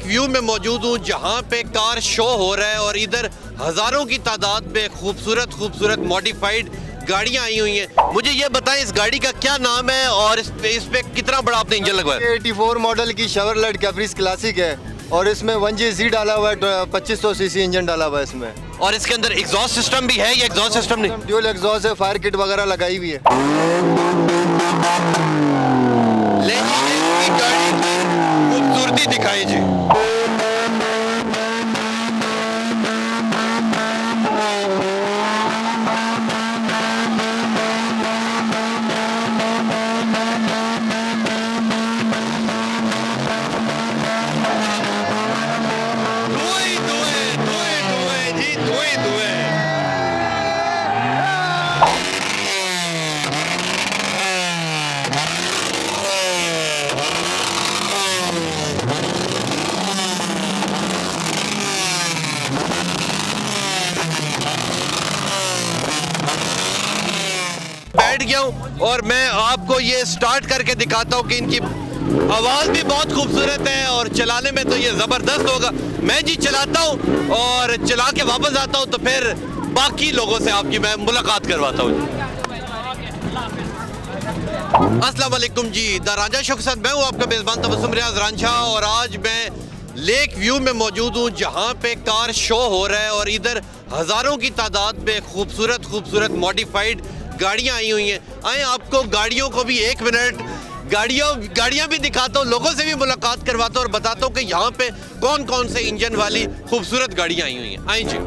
View में मौजूद हूँ जहाँ पे कार शो हो रहा है और इधर हज़ारों की तादाद में खूबसूरत मॉडिफाइड गाड़ियाँ आई हुई हैं। मुझे ये बताएं इस गाड़ी का क्या नाम है और इस पे कितना बड़ा आपने इंजन लगवाया? 84 मॉडल की शेवरलेट कैप्रिस क्लासिक है और इसमें 1JZ डाला हुआ है, 2500 सीसी इंजन डाला हुआ है इसमें। और इसके अंदर एग्जॉस्ट सिस्टम भी है या एग्जॉस्ट सिस्टम नहीं? ड्यूल एग्जॉस्ट है, फायर किट वगैरह लगाई हुई है। लेकिन गाड़ी खूबसूरती दिखाई जी। बैठ गया हूँ और मैं आपको ये स्टार्ट करके दिखाता हूँ कि इनकी आवाज़ भी बहुत खूबसूरत है और चलाने में तो ये ज़बरदस्त होगा। मैं जी चलाता हूँ और चला के वापस आता हूँ तो फिर बाकी लोगों से आपकी मैं मुलाकात करवाता हूँ। अस्सलाम वालेकुम जी, द रांझा शो के साथ मैं हूँ आपका मेज़बान तबस्सुम रियाज रांझा और आज मैं लेक व्यू में मौजूद हूँ जहाँ पे कार शो हो रहा है और इधर हज़ारों की तादाद में खूबसूरत मॉडिफाइड गाड़ियाँ आई हुई हैं। आए आपको गाड़ियों को भी एक मिनट गाड़ियाँ भी दिखाता हूँ, लोगों से भी मुलाकात करवाता हूँ और बताता हूँ कि यहाँ पे कौन कौन से इंजन वाली खूबसूरत गाड़ियाँ आई हुई हैं। आए जी।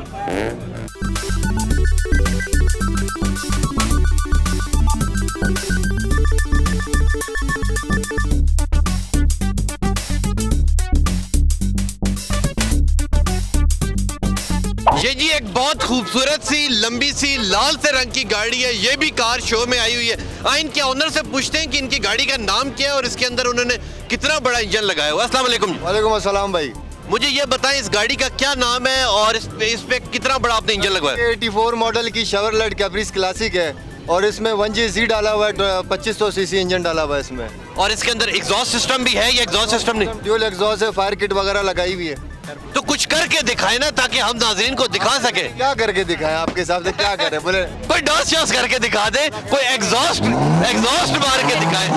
ये जी एक बहुत खूबसूरत सी लंबी सी लाल से रंग की गाड़ी है। ये भी कार शो में आई हुई है। इनके ओनर से पूछते हैं कि इनकी गाड़ी का नाम क्या है और इसके अंदर उन्होंने कितना बड़ा इंजन लगाया हुआ है। अस्सलाम वालेकुम। वालेकुम अस्सलाम भाई। मुझे ये बताएं इस गाड़ी का क्या नाम है और इस पे कितना बड़ा आपने इंजन लगवाया? 84 मॉडल की शेवरलेट कैप्रिस क्लासिक है और इसमें 1JZ डाला हुआ है, 2500 सीसी इंजन डाला हुआ है इसमें। और इसके अंदर एग्जॉस्ट सिस्टम भी है या एग्जॉस्ट सिस्टम नहीं? ड्यूल एग्जॉस्ट है, फायर किट वगैरह लगाई हुई है। तो कुछ करके दिखाए ना ताकि हम नाज़रीन को दिखा सके। क्या करके दिखाएं आपके हिसाब से, क्या करें बोले? कोई डॉस शॉस करके दिखा दे, कोई एग्जॉस्ट मार के दिखाए।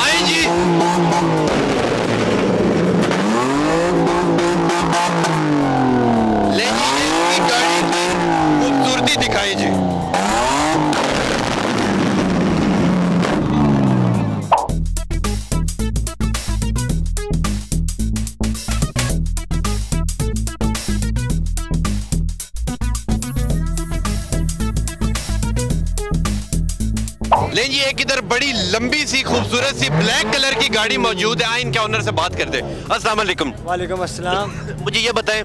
आए जी। लेकिन गाड़ी खूबसूरती दिखाई जी। लेकिन ये एक इधर बड़ी लंबी सी खूबसूरत सी ब्लैक कलर की गाड़ी मौजूद है। आए इनके ओनर से बात करते हैं। अस्सलाम वालेकुम। वालेकुम अस्सलाम। मुझे ये बताएं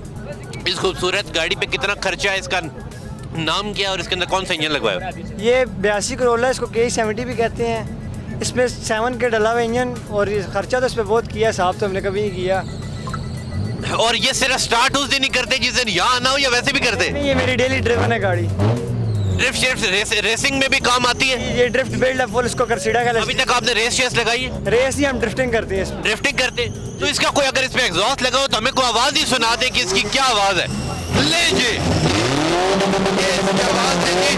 इस खूबसूरत गाड़ी पे कितना खर्चा है, इसका नाम क्या है और इसके अंदर कौन सा इंजन लगवाया? ये 82 करोला, इसको K70 भी कहते हैं। इसमें 7 के डला हुआ इंजन और ये खर्चा तो इस पर बहुत किया, साहब तो हमने कभी नहीं किया। और ये सिर्फ स्टार्ट उस दिन ही करते जिस दिन यहाँ आना हो या वैसे भी करते? ये मेरी डेली ड्रिवन है गाड़ी। ड्रिफ्ट रेसिंग में भी काम आती है? ये ड्रिफ्ट बिल्ड है फुल, इसको करसीडा का। अभी तक आपने रेस लगाई है? रेस ही हम ड्रिफ्टिंग करते हैं इसमें। ड्रिफ्टिंग करते हैं तो इसका कोई अगर इसमें एग्जॉस्ट लगा हो तो हमें कोई आवाज ही सुना दे कि इसकी क्या आवाज है। ले जी, ये इसकी आवाज है जी।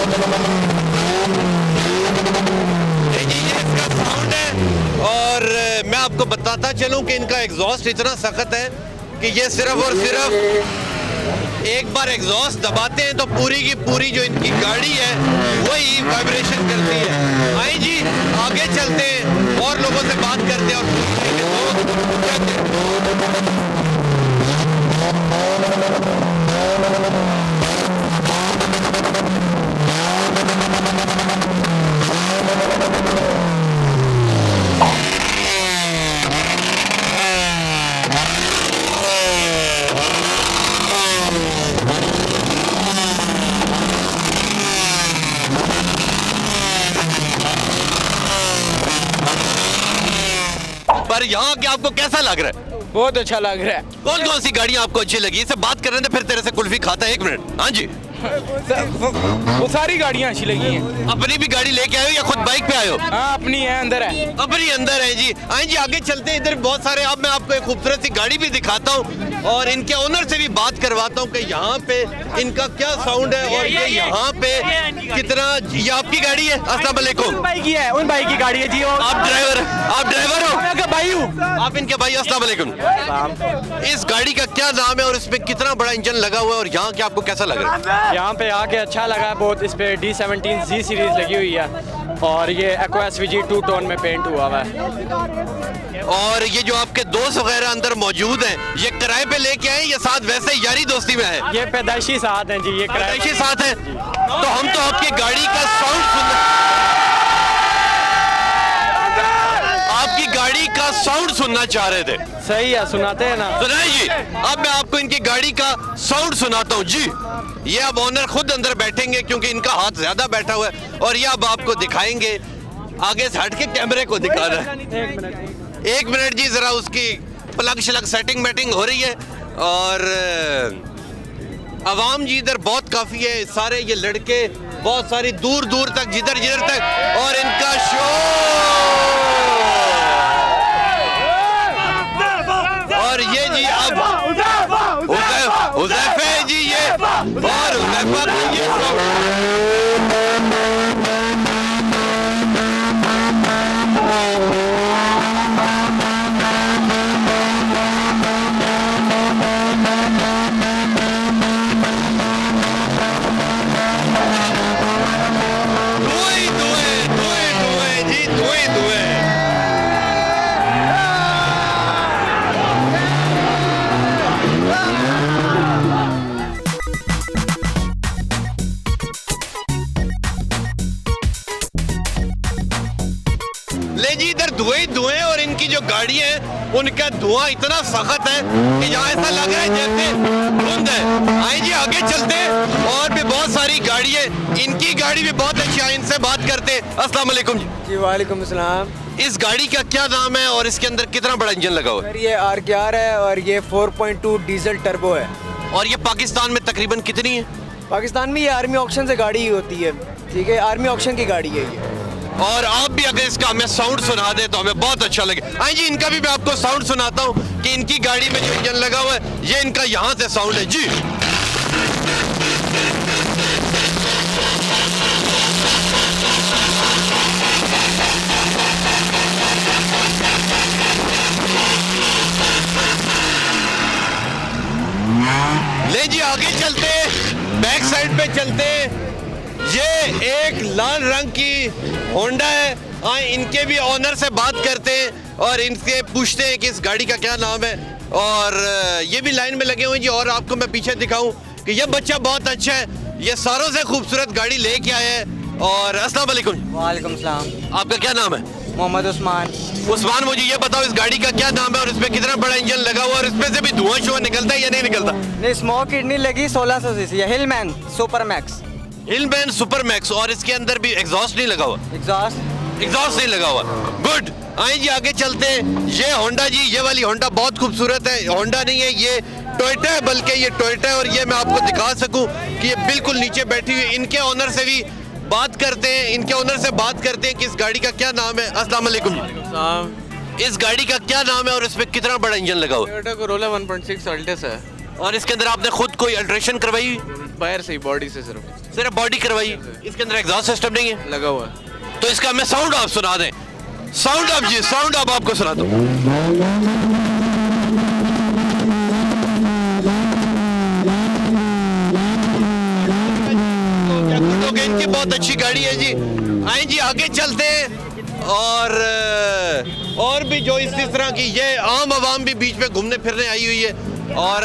ये इसका साउंड है और मैं आपको बताता चलूं कि इनका एग्जॉस्ट इतना सख्त है कि ये सिर्फ और सिर्फ एक बार एग्जॉस्ट दबाते हैं तो पूरी की पूरी जो इनकी गाड़ी है वही वाइब्रेशन करती है। आइए जी आगे चलते हैं और लोगों से बात करते हैं और पूछते हैं कि लोग क्या कहते हैं। पर यहाँ के आपको कैसा लग रहा है? बहुत अच्छा लग रहा है। कौन कौन सी गाड़ियाँ आपको अच्छी लगी? इससे बात कर रहे थे, फिर तेरे से कुल्फी खाता है। 1 मिनट। हाँ जी, वो सारी गाड़ियाँ अच्छी लगी हैं। अपनी भी गाड़ी लेके आए हो या खुद बाइक पे आए हो? हाँ अपनी है, अंदर है। अपनी अंदर है जी। आए जी, आगे चलते हैं। इधर बहुत सारे, अब मैं आपको एक खूबसूरत सी गाड़ी भी दिखाता हूँ और इनके ओनर से भी बात करवाता हूँ कि यहाँ पे इनका क्या साउंड है और ये यहाँ पे कितना। ये आपकी गाड़ी है? अस्सलाम वालेकुम। भाई की है, उन भाई की गाड़ी है जी। आप ड्राइवर हो? मैं भाई हूँ। आप इनके भाई? अस्सलाम वालेकुम। इस गाड़ी का क्या नाम है और इसमें कितना बड़ा इंजन लगा हुआ है और यहाँ के आपको कैसा लग रहा है? यहाँ पे आके अच्छा लगा बहुत। इस पे D17Z सीरीज लगी हुई है और ये Eco SVG 2 टोन में पेंट हुआ हुआ है। और ये जो आपके दोस्त वगैरह अंदर मौजूद हैं, ये किराए पे लेके आए या साथ वैसे यारी दोस्ती में है? ये पैदाइशी साथ हैं जी। ये पैदाइशी साथ हैं। तो हम तो आपकी गाड़ी का साउंड सुनना, आपकी गाड़ी का साउंड सुनना चाह रहे थे। सही है, सुनाते हैं ना। सुनाए जी। अब मैं आपको इनकी गाड़ी का साउंड सुनाता हूँ जी। ये अब ओनर खुद अंदर बैठेंगे क्योंकि इनका हाथ ज्यादा बैठा हुआ है और ये अब आपको दिखाएंगे। आगे से हट के कैमरे को दिखाना है। 1 मिनट जी, जरा उसकी प्लग शलग सेटिंग मेटिंग हो रही है। और अवाम जी इधर बहुत काफी है, सारे ये लड़के बहुत सारी दूर दूर तक, जिधर जिधर तक, और इनका शो। और ये जी अब हुज़ैफा है जी ये, और हुज़ैफा को ये ले जी, इधर धुएं धुएं और इनकी जो गाड़ी है उनका धुआं इतना सख्त है कि यहाँ ऐसा लग रहा है जैसे धुंध है। आए जी, आगे चलते हैं। और भी बहुत सारी गाड़ी है, इनकी गाड़ी भी बहुत अच्छी है, इनसे बात करते हैं। अस्सलाम वालेकुम जी वालेकुम अस्सलाम। इस गाड़ी का क्या नाम है और इसके अंदर कितना बड़ा इंजन लगा हुआ है? सर ये RKR है और ये 4.2 डीजल टर्बो है। और ये पाकिस्तान में तकरीबन कितनी है? पाकिस्तान में ये आर्मी ऑक्शन से गाड़ी होती है, ठीक है, आर्मी ऑक्शन की गाड़ी है ये। और आप भी अगर इसका हमें साउंड सुना दे तो हमें बहुत अच्छा लगे। हाँ जी, इनका भी मैं आपको साउंड सुनाता हूँ कि इनकी गाड़ी में जो इंजन लगा हुआ है ये इनका यहाँ से साउंड है जी। ले जी, आगे चलते, बैक साइड पे चलते। ये एक लाल रंग की होंडा है। आए इनके भी ओनर से बात करते हैं और इनसे पूछते हैं कि इस गाड़ी का क्या नाम है। और ये भी लाइन में लगे हुए हैं जी। और आपको मैं पीछे दिखाऊं कि ये बच्चा बहुत अच्छा है, ये सारों से खूबसूरत गाड़ी लेके आया है। और अस्सलाम वालेकुम। वालेकुम सलाम। आपका क्या नाम है? मोहम्मद उस्मान। उस्मान, मुझे ये बताओ इस गाड़ी का क्या नाम है और इसमें कितना बड़ा इंजन लगा हुआ है और इसमें से भी धुआं शुआं निकलता है या नहीं निकलता? नहीं, स्मोक किडनी लगी 1600 CC, Hillman super max. Hillman super max. और इसके अंदर भी एग्जॉस्ट नहीं लगा हुआ? एग्जॉस्ट नहीं लगा हुआ। गुड। आए जी, आगे चलते हैं। ये होंडा जी, ये वाली होंडा बहुत खूबसूरत है। होंडा नहीं है, ये टोयोटा है, बल्कि ये टोयोटा है। और ये मैं आपको दिखा सकूं कि ये बिल्कुल नीचे बैठी हुई। इनके ओनर से भी बात करते हैं, इनके ओनर से बात करते हैं कि इस गाड़ी का क्या नाम है। अस्सलाम वालेकुम जी। इस गाड़ी का क्या नाम है और इसमें कितना बड़ा इंजन लगा हुआ? टोयोटा कोरोला 1.6 अल्टस है। और इसके अंदर आपने खुद कोई अल्ट्रेशन करवाई? बाहर से ही, बॉडी से सिर्फ बॉडी करवाई। इसके अंदर एग्जॉस्ट सिस्टम नहीं है लगा हुआ है। तो इसका मैं साउंड आप सुना दें। साउंड आप जी, साउंड आप आपको सुना दो। इनकी बहुत अच्छी गाड़ी है जी। आए जी, आगे चलते हैं। और भी जो इसी तरह की, ये आम आवाम भी बीच में घूमने फिरने आई हुई है। और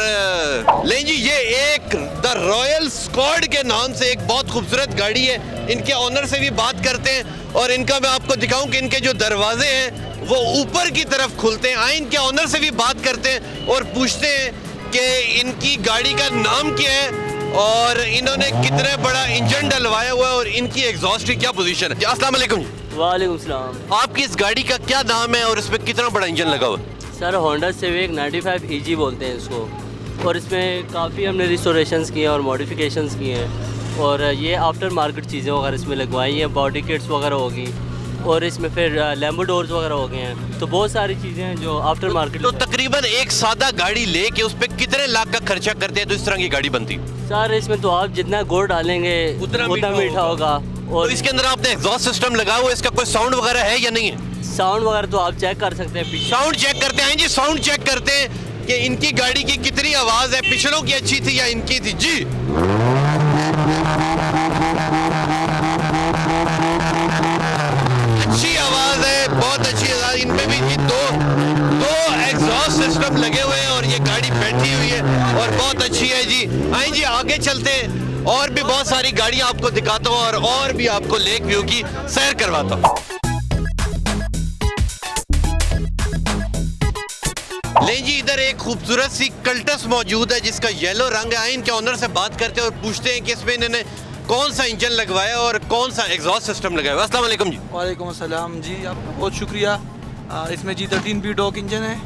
ले जी, ये एक द रॉयल स्क्वाड के नाम से एक बहुत खूबसूरत गाड़ी है। इनके ओनर से भी बात करते हैं और इनका मैं आपको दिखाऊं कि इनके जो दरवाजे हैं वो ऊपर की तरफ खुलते हैं। आए इनके ओनर से भी बात करते हैं और पूछते हैं कि इनकी गाड़ी का नाम क्या है और इन्होंने कितने बड़ा इंजन डलवाया हुआ है और इनकी एग्जॉस्ट की क्या पोजीशन है। अस्सलाम वालेकुम जी। वालेकुम सलाम। आपकी इस गाड़ी का क्या नाम है और इसमें कितना बड़ा इंजन लगा हुआ है? सर होंडा सिविक 95 EG बोलते हैं इसको, और इसमें काफ़ी हमने रिस्टोरेशंस किए हैं और मॉडिफिकेशंस किए हैं, और ये आफ्टर मार्केट चीज़ें वगैरह इसमें लगवाई हैं, बॉडी किट्स वगैरह होगी, और इसमें फिर लैम्बो डोर्स वगैरह हो गए हैं, तो बहुत सारी चीज़ें हैं जो आफ्टर मार्केट। तो तकरीबन एक सादा गाड़ी लेके उस पर कितने लाख का खर्चा करते हैं तो इस तरह की गाड़ी बनती? सर इसमें तो आप जितना गुड़ डालेंगे उतना उतना मीठा होगा। तो और इसके अंदर आपने एग्जॉस्ट सिस्टम लगा हुआ है, इसका कोई साउंड वगैरह है या नहीं है? साउंड वगैरह तो आप चेक कर सकते हैं पीछे। साउंड चेक करते हैं जी, साउंड चेक करते हैं कि इनकी गाड़ी की कितनी आवाज है, पिछलों की अच्छी थी या इनकी थी जी। अच्छी आवाज है, बहुत अच्छी आवाज। इनमें भी जी दो एग्जॉस्ट सिस्टम लगे हुए हैं और ये गाड़ी बैठी हुई है और बहुत अच्छी है जी। आइए जी आगे चलते हैं, और भी बहुत सारी गाड़ियां आपको दिखाता हूँ और भी आपको लेक व्यू की सैर करवाता हूँ। ले जी इधर एक खूबसूरत सी कल्टस मौजूद है जिसका येलो रंग है। इनके ऑनर से बात करते हैं और पूछते हैं कि इसमें इन्होंने कौन सा इंजन लगवाया और कौन सा एग्जॉस्ट सिस्टम लगाया। अस्सलाम वालेकुम जी। वालेकुम अस्सलाम जी, आपका बहुत शुक्रिया। इसमें G13 B डॉक इंजन है,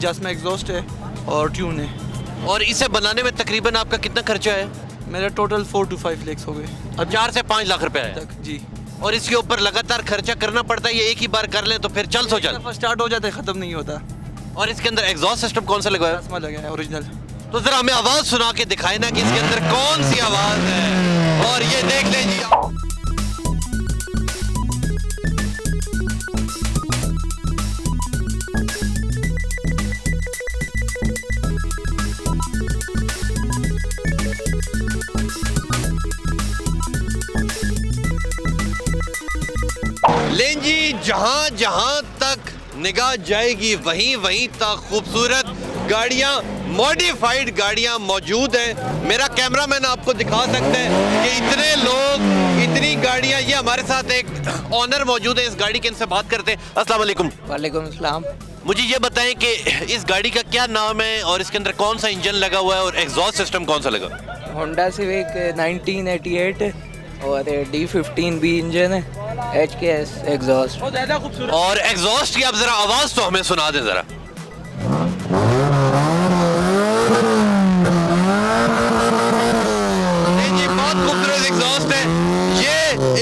जिसमें एग्जॉस्ट है और ट्यून है। और इसे बनाने में तकरीबन आपका कितना खर्चा है? मेरा टोटल 4 to 5 lakhs हो गए अब 4 से 5 लाख रुपए है तक जी। और इसके ऊपर लगातार खर्चा करना पड़ता है, ये एक ही बार कर ले तो फिर चल सो चल? स्टार्ट हो जाता है, ख़त्म नहीं होता। और इसके अंदर एग्जॉस्ट सिस्टम कौन सा लगवाया? चश्मा लगा है ओरिजिनल। तो जरा हमें आवाज सुना के दिखाए ना कि इसके अंदर कौन सी आवाज है। और ये देख लें जी, लें जी जहां जहां तक निगाह जाएगी वहीं वहीं तक खूबसूरत गाड़ियां, मॉडिफाइड गाड़ियां मौजूद हैं। मेरा कैमरामैन आपको दिखा सकता है कि इतने लोग, इतनी गाड़ियां। ये हमारे साथ एक ऑनर मौजूद है इस गाड़ी के, इनसे बात करते हैं। अस्सलाम वालेकुम। वालेकुम अस्सलाम। मुझे ये बताएं कि इस गाड़ी का क्या नाम है और इसके अंदर कौन सा इंजन लगा हुआ है और एग्जॉस्ट सिस्टम कौन सा लगा? होंडा सिविक 1988 और D15B इंजन है, HKS एग्जॉस्ट। और एग्जॉस्ट की आप जरा आवाज तो हमें सुना दें जरा। जी बहुत खूबसूरत एग्जॉस्ट है। ये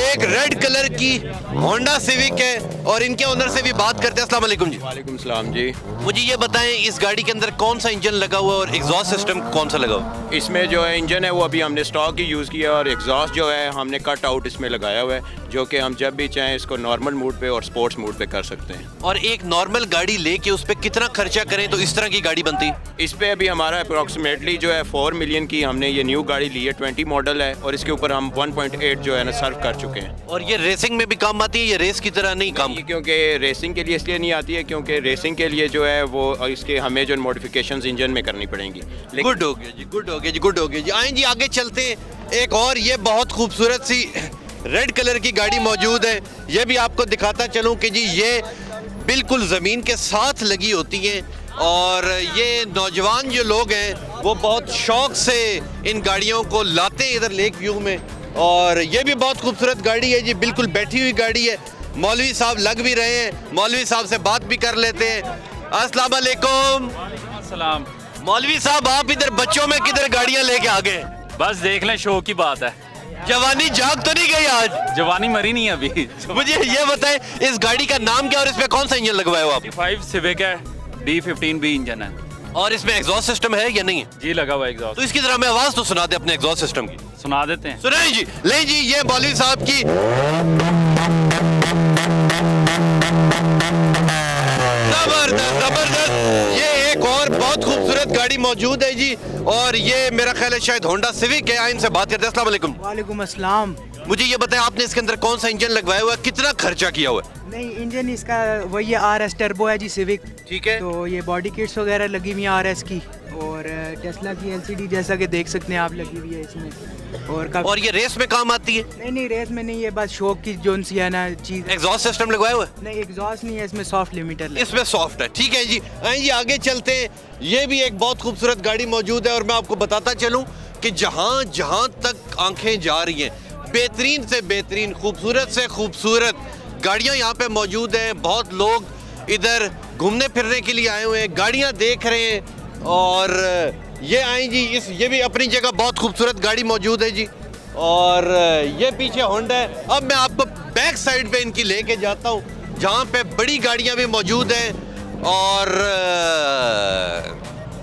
एक रेड कलर की होंडा सिविक है और इनके ओनर से भी बात करते हैं। अस्सलाम वालेकुम जी। वालेकुम सलाम जी। मुझे ये बताएं इस गाड़ी के अंदर कौन सा इंजन लगा हुआ है और एग्जॉस्ट सिस्टम कौन सा लगा हुआ है? इसमें जो है इंजन है वो अभी हमने स्टॉक ही यूज़ किया और एग्जॉस्ट जो है हमने कट आउट इसमें लगाया हुआ है, जो कि हम जब भी चाहें इसको नॉर्मल मूड पे और स्पोर्ट्स मूड पे कर सकते हैं। और एक नॉर्मल गाड़ी लेके उस पर कितना खर्चा करें तो इस तरह की गाड़ी बनती? इस पे अभी हमारा अप्रोक्सीमेटली जो है 4 मिलियन की हमने ये न्यू गाड़ी ली है, 20 मॉडल है और इसके ऊपर हम 1.8 जो है ना सर्व कर चुके हैं। और ये रेसिंग में भी काम आती है, ये रेस की तरह नहीं काम? क्योंकि रेसिंग के लिए इसलिए नहीं आती है क्योंकि रेसिंग के लिए जो है वो इसके हमें जो मॉडिफिकेशंस इंजन में करनी पड़ेंगी। गुड हो गया जी, गुड हो गया जी, गुड हो गया जी। आएं जी आगे चलते हैं। एक और ये बहुत खूबसूरत सी रेड कलर की गाड़ी मौजूद है, ये भी आपको दिखाता चलूं कि जी ये बिल्कुल ज़मीन के साथ लगी होती है और ये नौजवान जो लोग हैं वो बहुत शौक से इन गाड़ियों को लाते हैं इधर लेक व्यू में। और ये भी बहुत खूबसूरत गाड़ी है जी, बिल्कुल बैठी हुई गाड़ी है। मौलवी साहब लग भी रहे हैं, मौलवी साहब से बात भी कर लेते हैं। अस्सलाम वालेकुम। सलाम। मौलवी साहब आप इधर बच्चों में किधर गाड़ियां लेके आ गए? बस देख लें, शो की बात है। जवानी जाग तो नहीं गई आज? जवानी मरी नहीं अभी। मुझे ये बताएं इस गाड़ी का नाम क्या और इसमें कौन सा इंजन लगवाया हो आप? 5 सिविक है, D15B इंजन है। और इसमें एग्जॉस्ट सिस्टम है या नहीं है? जी लगा हुआ एग्जॉस्ट। तो इसकी तरह हमें आवाज तो सुना दे अपने एग्जॉस्ट सिस्टम की। सुना देते हैं। सुनाएं जी। ले जी ये मौलवी साहब की जबरदस्त जबरदस्त। ये एक और बहुत खूबसूरत गाड़ी मौजूद है जी और ये मेरा ख्याल है शायद होंडा सिविक है। आइन से बात करते हैं। अस्सलाम वालेकुम। वालेकुम अस्सलाम। मुझे ये बताएं आपने इसके अंदर कौन सा इंजन लगवाया हुआ है, कितना खर्चा किया हुआ है? नहीं, इंजन इसका वही RS टर्बो है जी सिविक। ठीक है। तो ये बॉडी किट्स वगैरह लगी हुई हैं RS की और टेस्ला की LCD जैसा कि देख सकते हैं आप लगी हुई है इसमें। और ये रेस में काम आती है? नहीं नहीं, रेस में नहीं, ये बस शौक की जोन सी है ना चीज। एग्जॉस्ट सिस्टम लगवाया हुआ है? नहीं एग्जॉस्ट नहीं है इसमें, सॉफ्ट लिमिटर इसमें सॉफ्ट है। ठीक है जी। आइए जी आगे चलते हैं। ये भी एक बहुत खूबसूरत गाड़ी मौजूद है और मैं आपको बताता चलूं कि जहां जहां तक आंखें जा रही हैं बेहतरीन से बेहतरीन, खूबसूरत से खूबसूरत गाड़ियां यहाँ पे मौजूद हैं। बहुत लोग इधर घूमने फिरने के लिए आए हुए हैं, गाड़ियां देख रहे हैं। और ये आई जी, ये भी अपनी जगह बहुत खूबसूरत गाड़ी मौजूद है जी। और ये पीछे होंडा है। अब मैं आपको बैक साइड पे इनकी लेके जाता हूँ, जहाँ पे बड़ी गाड़ियाँ भी मौजूद हैं। और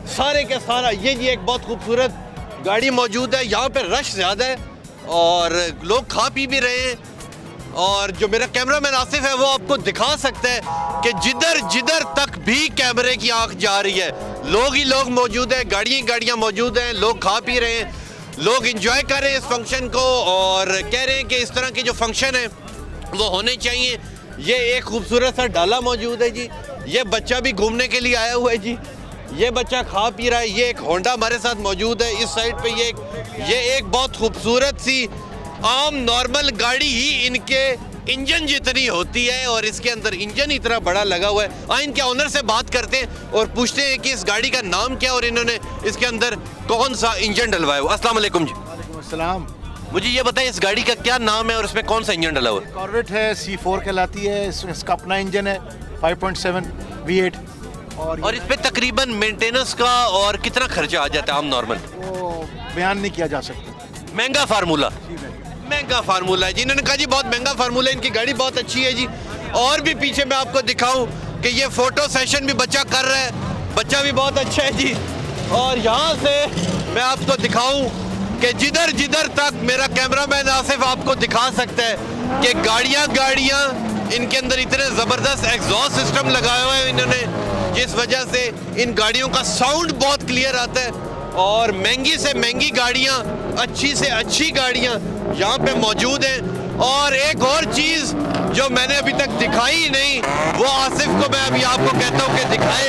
सारे के सारा ये जी एक बहुत खूबसूरत गाड़ी मौजूद है। यहाँ पे रश ज़्यादा है और लोग खा पी भी रहे हैं। और जो मेरा कैमरामैन आसिफ है वो आपको दिखा सकता है कि जिधर जिधर तक भी कैमरे की आंख जा रही है, लोग ही लोग मौजूद हैं, गाड़ियाँ मौजूद हैं, लोग खा पी रहे हैं, लोग इंजॉय कर रहे हैं इस फंक्शन को और कह रहे हैं कि इस तरह के जो फंक्शन है वो होने चाहिए। ये एक खूबसूरत सा डाला मौजूद है जी। ये बच्चा भी घूमने के लिए आया हुआ है जी। ये बच्चा खा पी रहा है। ये एक होंडा हमारे साथ मौजूद है इस साइड पे। ये एक बहुत खूबसूरत सी आम नॉर्मल गाड़ी ही इनके इंजन जितनी होती है और इसके अंदर इंजन इतना बड़ा लगा हुआ है। इनके ऑनर से बात करते हैं और पूछते हैं कि इस गाड़ी का नाम क्या और इन्होंने इसके अंदर कौन सा इंजन डलवाया हुआ। अस्सलाम वालेकुम जी। अस्सलाम। मुझे ये बताएं इस गाड़ी का क्या नाम है और इसमें कौन सा इंजन डला हुआ है? कॉर्वेट है, C4 कहलाती है। इसका अपना इंजन है 5.7 V8 और इस पे तकरीबन मेंटेनेंस का और कितना खर्चा आ जाता है आम नॉर्मल? वो बयान नहीं किया जा सकता। महंगा फार्मूला है जी। इन्होंने कहा जी बहुत महंगा फार्मूला है, इनकी गाड़ी बहुत अच्छी है जी। और भी पीछे मैं आपको दिखाऊं कि ये फोटो सेशन भी बच्चा कर रहा है, बच्चा भी बहुत अच्छा है जी। और यहाँ से मैं आपको दिखाऊं कि जिधर जिधर तक मेरा कैमरामैन आसिफ आपको दिखा सकता है कि गाड़ियाँ इनके अंदर इतने ज़बरदस्त एग्जॉस्ट सिस्टम लगाए हुए हैं इन्होंने, जिस वजह से इन गाड़ियों का साउंड बहुत क्लियर आता है। और महंगी से महंगी गाड़ियाँ, अच्छी से अच्छी गाड़ियाँ यहाँ पे मौजूद हैं। और एक और चीज़ जो मैंने अभी तक दिखाई ही नहीं, वो आसिफ को मैं अभी आपको कहता हूँ कि दिखाए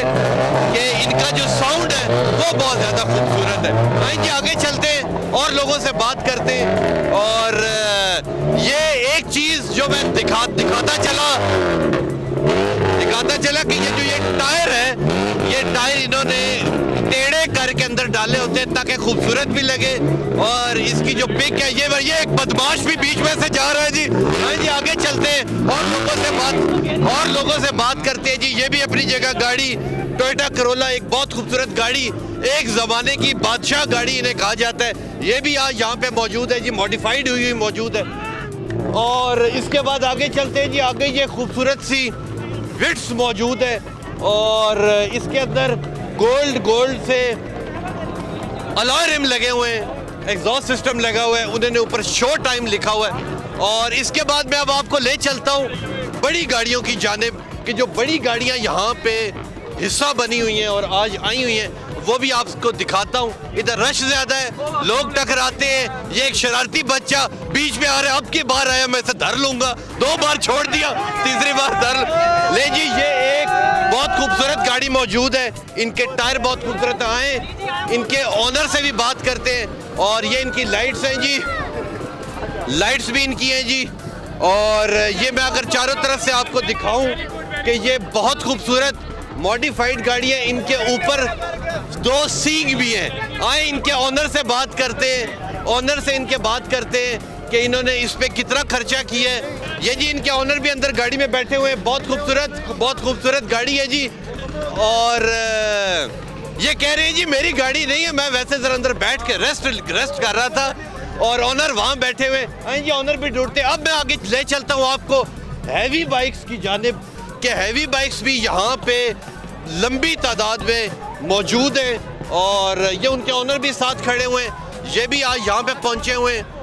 कि इनका जो साउंड है वो बहुत ज़्यादा खूबसूरत है। आइए आगे चलते हैं और लोगों से बात करते हैं। और ये एक चीज़ जो मैं दिखाता चला कि ये जो टायर है, ये टायर इन्होंने टेढ़े करके अंदर डाले होते हैं ताकि खूबसूरत भी लगे। और इसकी जो पिक है, ये एक बदमाश भी बीच में से जा रहा है जी। हाँ जी, आगे चलते हैं और लोगों से बात करते हैं जी। ये भी अपनी जगह गाड़ी टोयोटा करोला, एक बहुत खूबसूरत गाड़ी, एक ज़माने की बादशाह गाड़ी इन्हें कहा जाता है। ये भी आज यहाँ पे मौजूद है जी, मॉडिफाइड हुई मौजूद है। और इसके बाद आगे चलते हैं जी। आगे ये खूबसूरत सी विट्स मौजूद है और इसके अंदर गोल्ड से अलॉय रिम लगे हुए हैं, एग्जॉस्ट सिस्टम लगा हुआ है, उन्होंने ऊपर शो टाइम लिखा हुआ है। और इसके बाद मैं अब आपको ले चलता हूँ बड़ी गाड़ियों की जानिब कि जो बड़ी गाड़ियाँ यहाँ पे हिस्सा बनी हुई हैं और आज आई हुई हैं, वो भी आपको दिखाता हूँ। इधर रश ज़्यादा है, लोग टकराते हैं। ये एक शरारती बच्चा बीच में आ रहा है, अब की बार आया मैं इसे धर लूँगा, 2 बार छोड़ दिया, तीसरी बार धर ले जी। ये एक बहुत खूबसूरत गाड़ी मौजूद है, इनके टायर बहुत खूबसूरत आए। इनके ऑनर से भी बात करते हैं। और ये इनकी लाइट्स हैं जी, लाइट्स भी इनकी हैं जी। और ये मैं अगर चारों तरफ से आपको दिखाऊं कि ये बहुत खूबसूरत मॉडिफाइड गाड़ी है। इनके ऊपर 2 सींग भी हैं। आए इनके ऑनर से बात करते हैं, ऑनर से इनके बात करते हैं कि इन्होंने इस पे कितना खर्चा किया है। ये जी इनके ऑनर भी अंदर गाड़ी में बैठे हुए हैं। बहुत खूबसूरत गाड़ी है जी। और ये कह रहे हैं जी मेरी गाड़ी नहीं है, मैं वैसे जरा अंदर बैठ के रेस्ट कर रहा था और ऑनर वहाँ बैठे हुए। हाँ जी, ऑनर भी ढूंढते। अब मैं आगे ले चलता हूँ आपको हैवी बाइक्स की जानिब कि हैवी बाइक्स भी यहाँ पे लंबी तादाद में मौजूद हैं। और ये उनके ऑनर भी साथ खड़े हुए हैं, ये भी आज यहाँ पे पहुँचे हुए हैं।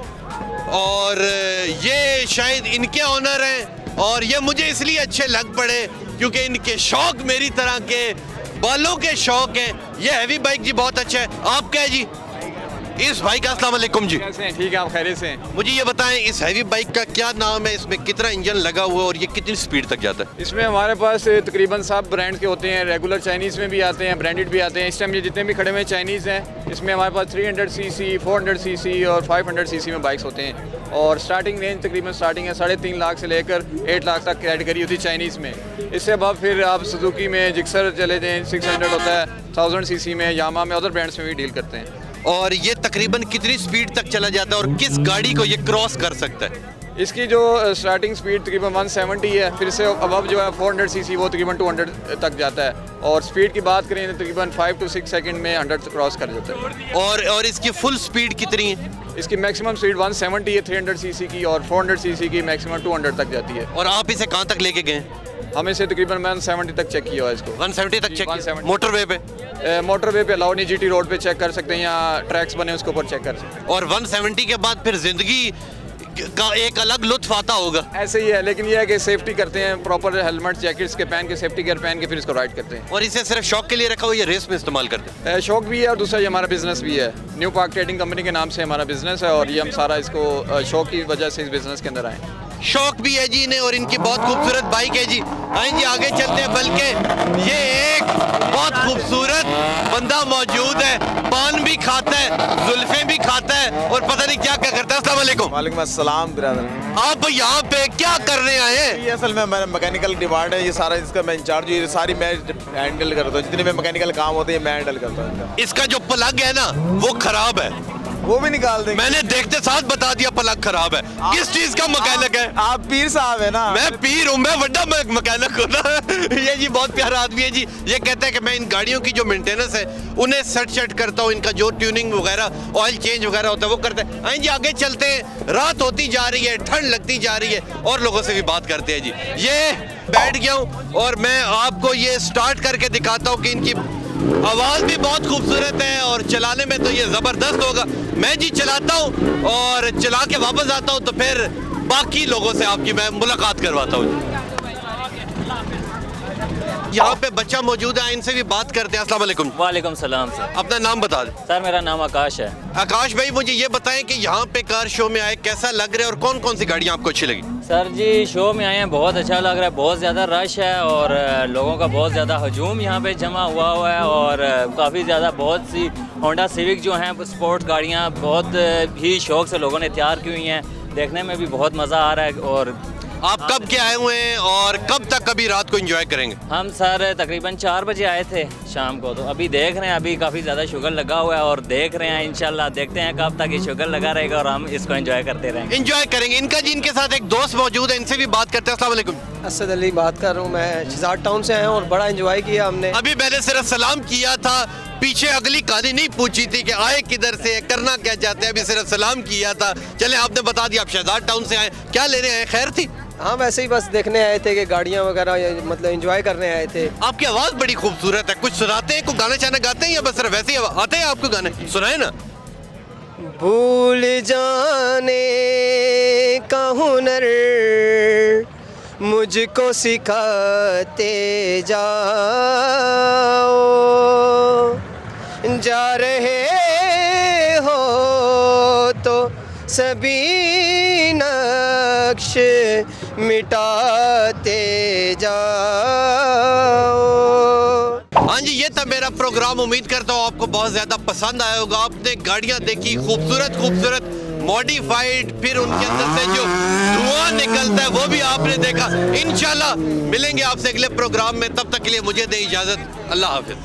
और ये शायद इनके ऑनर हैं और ये मुझे इसलिए अच्छे लग पड़े क्योंकि इनके शौक मेरी तरह के बालों के शौक हैं। ये हैवी बाइक जी बहुत अच्छा है। आप क्या है जी इस भाई का? अस्सलाम वालेकुम जी। कैसे हैं? ठीक है, आप खैरियत से हैं? मुझे ये बताएं इस हैवी बाइक का क्या नाम है, इसमें कितना इंजन लगा हुआ है और ये कितनी स्पीड तक जाता है? इसमें हमारे पास तकरीबन सब ब्रांड के होते हैं, रेगुलर चाइनीज़ में भी आते हैं, ब्रांडेड भी आते हैं। इस टाइम ये जितने भी खड़े हुए चाइनीज़ हैं, इसमें हमारे पास 300 सीसी, 400 सीसी और 500 सीसी में बाइक्स होते हैं। और स्टार्टिंग रेंज तकरीबन स्टार्टिंग है 3.5 लाख से लेकर 8 लाख तक कैटेगरी होती है चाइनीज़ में। इससे अब फिर आप सुजुकी में जिक्सर चले जाएँ, 600 होता है, 1000 सीसी में, यामा में, अदर ब्रांड्स में भी डील करते हैं। और ये तकरीबन कितनी स्पीड तक चला जाता है और किस गाड़ी को ये क्रॉस कर सकता है? इसकी जो स्टार्टिंग स्पीड तकरीबन 170 है, फिर से अबव जो है 400 सीसी वो तकरीबन 200 तक जाता है, और स्पीड की बात करें तो तकरीबन 5 to 6 सेकंड में 100 क्रॉस कर जाता है। और इसकी फुल स्पीड कितनी है? इसकी मैक्सिमम स्पीड 170 है 300 सीसी की, और 400 सीसी की मैक्सिमम 200 तक जाती है। और आप इसे कहाँ तक लेके गए? हमें से तकरीबन 170 तक चेक किया हुआ है इसको। 170 तक चेक? 170 मोटरवे पे? मोटरवे पे अलाउ नहीं, जीटी रोड पे चेक कर सकते हैं, या ट्रैक्स बने उसके ऊपर चेक कर सकते हैं। और 170 के बाद फिर जिंदगी का एक अलग लुत्फ आता होगा। ऐसे ही है, लेकिन ये है कि सेफ्टी करते हैं, प्रॉपर हेलमेट जैकेट्स के पहन के, सेफ्टी गियर पहन के फिर इसको राइड करते हैं। और इसे सिर्फ शौक के लिए रखा हुआ या रेस में इस्तेमाल करते हैं? शौक भी है और दूसरा ये हमारा बिजनेस भी है। न्यू पार्क ट्रेडिंग कंपनी के नाम से हमारा बिजनेस है, और ये हम सारा इसको शौक की वजह से इस बिजनेस के अंदर आए। शौक भी है जी इन्हें, और इनकी बहुत खूबसूरत बाइक है जी। आए जी आगे चलते हैं, बल्कि ये एक बहुत खूबसूरत बंदा मौजूद है, पान भी खाता है, जुल्फे भी खाता है, और पता नहीं क्या क्या करता है। अस्सलाम वालेकुम। वालेकुम अस्सलाम ब्रदर। आप यहाँ पे क्या करने आए हैं? ये असल में मेरा मैकेनिकल डिपार्ट है, ये सारा इसका मैं इंचार्ज हूँ, ये सारी मैं हैंडल करता हूँ, जितने भी मैकेनिकल काम होते हैं मैं हैंडल करता हूँ। इसका जो प्लग है ना वो खराब है, वो भी निकाल देंगे। मैंने देखते साथ बता दिया प्लग खराब है। किस चीज का मैकेनिक है? आप पीर साहब है ना? मैं पीर हूँ, मैं बड़ा मैकेनिक हूँ ना। ये जी बहुत प्यारा आदमी है जी। ये कहता है कि मैं इन गाड़ियों की जो मेंटेनेंस है उन्हें सेट करता हूँ, इनका जो ट्यूनिंग वगैरह ऑयल चेंज वगैरह होता है वो करता है। आइए जी आगे चलते हैं, रात होती जा रही है, ठंड लगती जा रही है, और लोगों से भी बात करते हैं जी। ये बैठ गया हूँ और मैं आपको ये स्टार्ट करके दिखाता हूँ कि इनकी आवाज़ भी बहुत खूबसूरत है, और चलाने में तो ये ज़बरदस्त होगा। मैं जी चलाता हूँ और चला के वापस आता हूँ, तो फिर बाकी लोगों से आपकी मैं मुलाकात करवाता हूँ। यहाँ पे बच्चा मौजूद है, इनसे भी बात करते हैं। अस्सलाम वालेकुम। वालेकुम सलाम सर। अपना नाम बता दें। सर मेरा नाम आकाश है। आकाश भाई, मुझे ये बताएं कि यहाँ पे कार शो में आए, कैसा लग रहा है और कौन कौन सी गाड़ियाँ आपको अच्छी लगी? सर जी शो में आए हैं, बहुत अच्छा लग रहा है, बहुत ज़्यादा रश है और लोगों का बहुत ज़्यादा हजूम यहाँ पे जमा हुआ है, और काफ़ी ज़्यादा बहुत सी होंडा सिविक जो हैं स्पोर्ट्स गाड़ियाँ बहुत ही शौक से लोगों ने तैयार की हुई हैं, देखने में भी बहुत मज़ा आ रहा है। और आप कब के आए हुए हैं और कब तक अभी रात को एंजॉय करेंगे? हम सर तकरीबन 4 बजे आए थे शाम को, तो अभी देख रहे हैं, अभी काफ़ी ज़्यादा शुगर लगा हुआ है और देख रहे हैं, इंशाल्लाह देखते हैं कब तक ये शुगर लगा रहेगा और हम इसको एंजॉय करते रहेंगे। एंजॉय करेंगे। इनका जी इनके साथ एक दोस्त मौजूद है, इनसे भी बात करते हैं। अस्सलाम वालेकुम। असद अली बात कर रहा हूँ, मैं शहजाद टाउन से आया हूँ और बड़ा एंजॉय किया हमने। अभी मैंने सिर्फ सलाम किया था, पीछे अगली कहानी नहीं पूछी थी कि आए किधर से, करना क्या चाहते हैं, अभी सिर्फ सलाम किया था। चले आपने बता दिया आप शहजाद टाउन से आए, क्या लेने आए? खैर थी? हाँ वैसे ही बस देखने आए थे कि गाड़ियाँ वगैरह, मतलब एंजॉय करने आए थे। आपकी आवाज़ बड़ी खूबसूरत है, कुछ सुनाते हैं? कोई गाना चाना गाते हैं या बस सिर्फ वैसे ही आते हैं आपको गाने? सुनाए ना। भूल जाने का हुनर मुझको सिखाते जाओ, जा रहे हो तो सभी नक्श मिटाते जाओ। हाँ जी, ये था मेरा प्रोग्राम। उम्मीद करता हूँ आपको बहुत ज़्यादा पसंद आया होगा। आपने गाड़ियाँ देखी, खूबसूरत खूबसूरत मॉडिफाइड, फिर उनके अंदर से जो धुआं निकलता है वो भी आपने देखा। इंशाल्लाह मिलेंगे आपसे अगले प्रोग्राम में, तब तक के लिए मुझे दे इजाज़त। अल्लाह हाफिज़।